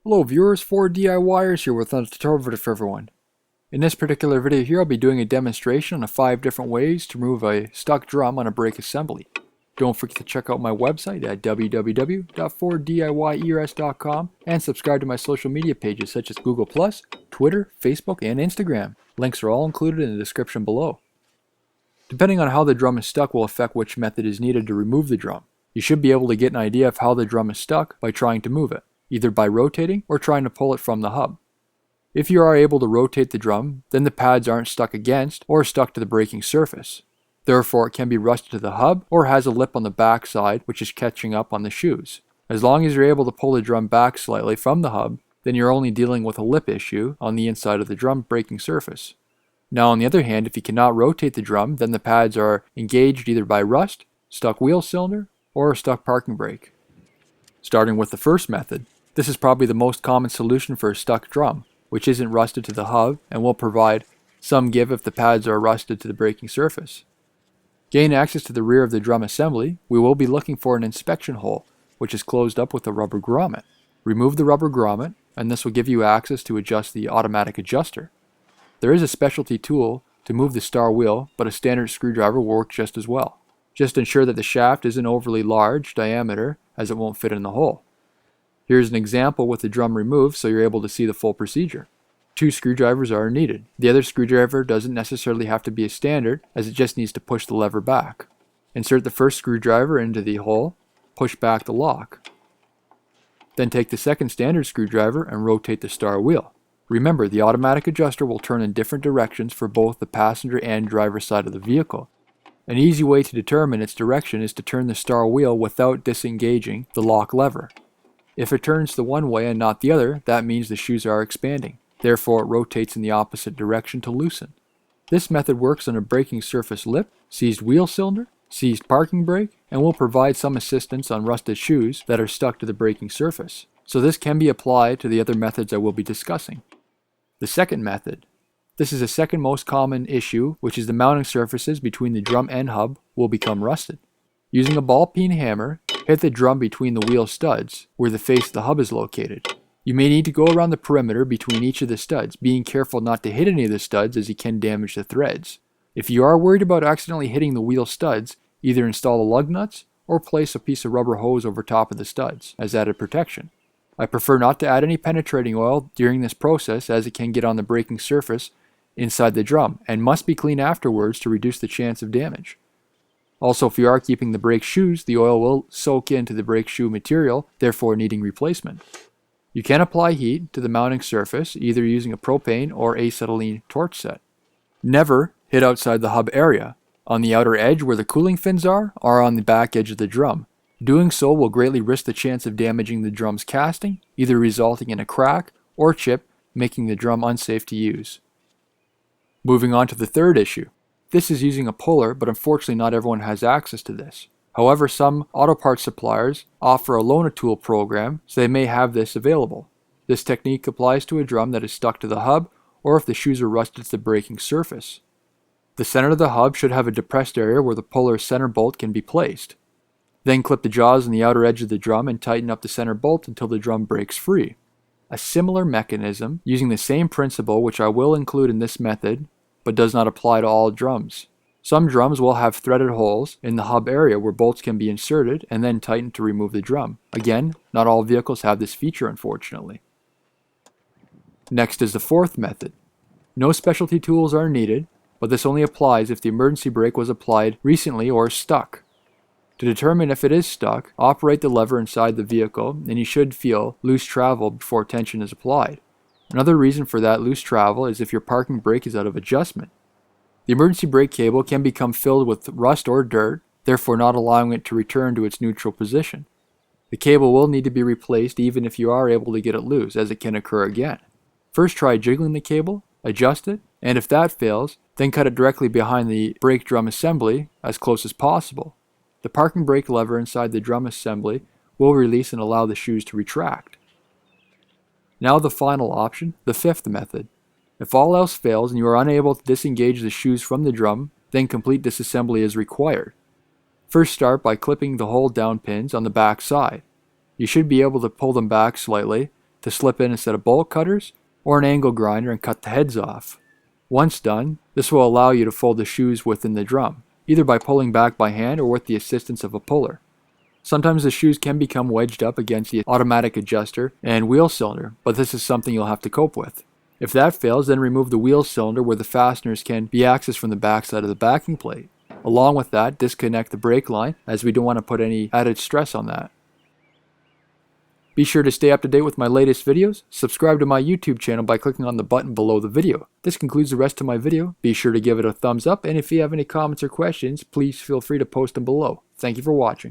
Hello viewers, 4DIYers here with another tutorial video for everyone. In this particular video here, I'll be doing a demonstration on 5 different ways to remove a stuck drum on a brake assembly. Don't forget to check out my website at www.4DIYers.com and subscribe to my social media pages such as Google+, Twitter, Facebook, and Instagram. Links are all included in the description below. Depending on how the drum is stuck will affect which method is needed to remove the drum. You should be able to get an idea of how the drum is stuck by trying to move it, either by rotating or trying to pull it from the hub. If you are able to rotate the drum, then the pads aren't stuck against or stuck to the braking surface. Therefore, it can be rusted to the hub or has a lip on the back side which is catching up on the shoes. As long as you're able to pull the drum back slightly from the hub, then you're only dealing with a lip issue on the inside of the drum braking surface. Now on the other hand, if you cannot rotate the drum, then the pads are engaged either by rust, stuck wheel cylinder, or a stuck parking brake. Starting with the first method, this is probably the most common solution for a stuck drum, which isn't rusted to the hub and will provide some give if the pads are rusted to the braking surface. Gain access to the rear of the drum assembly, we will be looking for an inspection hole, which is closed up with a rubber grommet. Remove the rubber grommet, and this will give you access to adjust the automatic adjuster. There is a specialty tool to move the star wheel, but a standard screwdriver will work just as well. Just ensure that the shaft isn't overly large diameter, as it won't fit in the hole. Here's an example with the drum removed so you're able to see the full procedure. 2 screwdrivers are needed. The other screwdriver doesn't necessarily have to be a standard, as it just needs to push the lever back. Insert the first screwdriver into the hole, push back the lock. Then take the second standard screwdriver and rotate the star wheel. Remember, the automatic adjuster will turn in different directions for both the passenger and driver side of the vehicle. An easy way to determine its direction is to turn the star wheel without disengaging the lock lever. If it turns the one way and not the other, that means the shoes are expanding. Therefore, it rotates in the opposite direction to loosen. This method works on a braking surface lip, seized wheel cylinder, seized parking brake, and will provide some assistance on rusted shoes that are stuck to the braking surface. So this can be applied to the other methods I will be discussing. The second method. This is the second most common issue, which is the mounting surfaces between the drum and hub will become rusted. Using a ball peen hammer, hit the drum between the wheel studs, where the face of the hub is located. You may need to go around the perimeter between each of the studs, being careful not to hit any of the studs as you can damage the threads. If you are worried about accidentally hitting the wheel studs, either install the lug nuts or place a piece of rubber hose over top of the studs as added protection. I prefer not to add any penetrating oil during this process as it can get on the braking surface inside the drum and must be cleaned afterwards to reduce the chance of damage. Also, if you are keeping the brake shoes, the oil will soak into the brake shoe material, therefore needing replacement. You can apply heat to the mounting surface either using a propane or acetylene torch set. Never hit outside the hub area, on the outer edge where the cooling fins are, or on the back edge of the drum. Doing so will greatly risk the chance of damaging the drum's casting, either resulting in a crack or chip, making the drum unsafe to use. Moving on to the third issue. This is using a puller, but unfortunately not everyone has access to this. However, some auto parts suppliers offer a loaner tool program, so they may have this available. This technique applies to a drum that is stuck to the hub, or if the shoes are rusted to the braking surface. The center of the hub should have a depressed area where the puller's center bolt can be placed. Then clip the jaws on the outer edge of the drum and tighten up the center bolt until the drum breaks free. A similar mechanism, using the same principle which I will include in this method, but does not apply to all drums. Some drums will have threaded holes in the hub area where bolts can be inserted and then tightened to remove the drum. Again, not all vehicles have this feature unfortunately. Next is the fourth method. No specialty tools are needed, but this only applies if the emergency brake was applied recently or stuck. To determine if it is stuck, operate the lever inside the vehicle and you should feel loose travel before tension is applied. Another reason for that loose travel is if your parking brake is out of adjustment. The emergency brake cable can become filled with rust or dirt, therefore not allowing it to return to its neutral position. The cable will need to be replaced even if you are able to get it loose, as it can occur again. First try jiggling the cable, adjust it, and if that fails, then cut it directly behind the brake drum assembly as close as possible. The parking brake lever inside the drum assembly will release and allow the shoes to retract. Now the final option, the fifth method. If all else fails and you are unable to disengage the shoes from the drum, then complete disassembly as required. First start by clipping the hold down pins on the back side. You should be able to pull them back slightly to slip in a set of bolt cutters or an angle grinder and cut the heads off. Once done, this will allow you to fold the shoes within the drum, either by pulling back by hand or with the assistance of a puller. Sometimes the shoes can become wedged up against the automatic adjuster and wheel cylinder, but this is something you'll have to cope with. If that fails, then remove the wheel cylinder where the fasteners can be accessed from the backside of the backing plate. Along with that, disconnect the brake line, as we don't want to put any added stress on that. Be sure to stay up to date with my latest videos. Subscribe to my YouTube channel by clicking on the button below the video. This concludes the rest of my video. Be sure to give it a thumbs up, and if you have any comments or questions, please feel free to post them below. Thank you for watching.